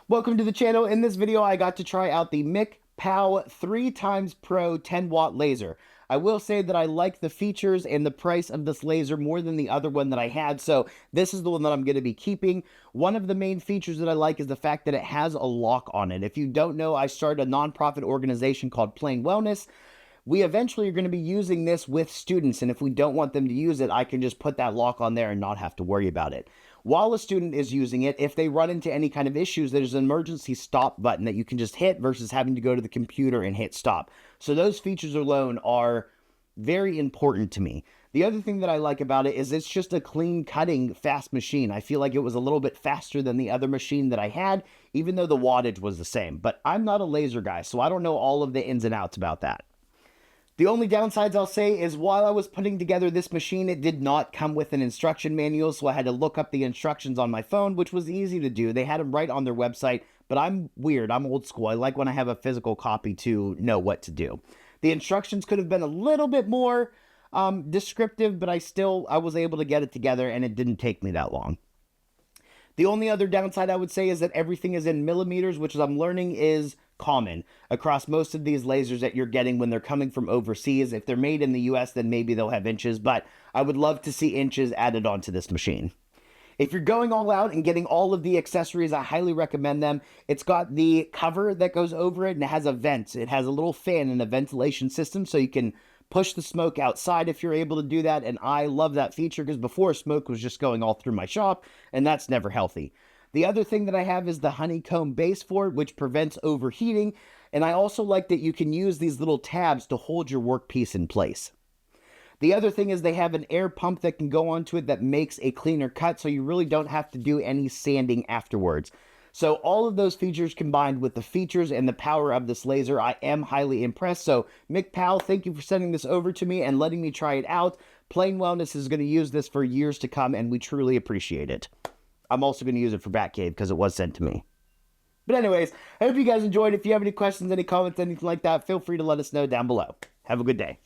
Welcome to the channel. In this video, I got to try out the Mecpow 3x Pro 10-watt laser. I will say that I like the features and the price of this laser more than the other one that I had, so this is the one that I'm going to be keeping. One of the main features that I like is the fact that it has a lock on it. If you don't know, I started a nonprofit organization called Plain Wellness. We eventually are going to be using this with students, and if we don't want them to use it, I can just put that lock on there and not have to worry about it. While a student is using it, if they run into any kind of issues, there's an emergency stop button that you can just hit versus having to go to the computer and hit stop. So those features alone are very important to me. The other thing that I like about it is it's just a clean cutting fast machine. I feel like it was a little bit faster than the other machine that I had, even though the wattage was the same. But I'm not a laser guy, so I don't know all of the ins and outs about that. The only downsides I'll say is while I was putting together this machine, it did not come with an instruction manual, so I had to look up the instructions on my phone, which was easy to do. They had them right on their website, but I'm weird. I'm old school. I like when I have a physical copy to know what to do. The instructions could have been a little bit more descriptive, but I was able to get it together, and it didn't take me that long. The only other downside I would say is that everything is in millimeters, which I'm learning is common across most of these lasers that you're getting when they're coming from overseas. If they're made in the US, then maybe they'll have inches, but I would love to see inches added onto this machine. If you're going all out and getting all of the accessories, I highly recommend them. It's got the cover that goes over it, and it has a vent. It has a little fan and a ventilation system, so you can push the smoke outside if you're able to do that, and I love that feature because before smoke was just going all through my shop, and that's never healthy. The other thing that I have is the honeycomb base for it, which prevents overheating, and I also like that you can use these little tabs to hold your workpiece in place. The other thing is they have an air pump that can go onto it that makes a cleaner cut, so you really don't have to do any sanding afterwards. So all of those features combined with the features and the power of this laser, I am highly impressed. So Mecpow, thank you for sending this over to me and letting me try it out. Plain Wellness is going to use this for years to come, and we truly appreciate it. I'm also going to use it for Batcave because it was sent to me. But anyways, I hope you guys enjoyed. If you have any questions, any comments, anything like that, feel free to let us know down below. Have a good day.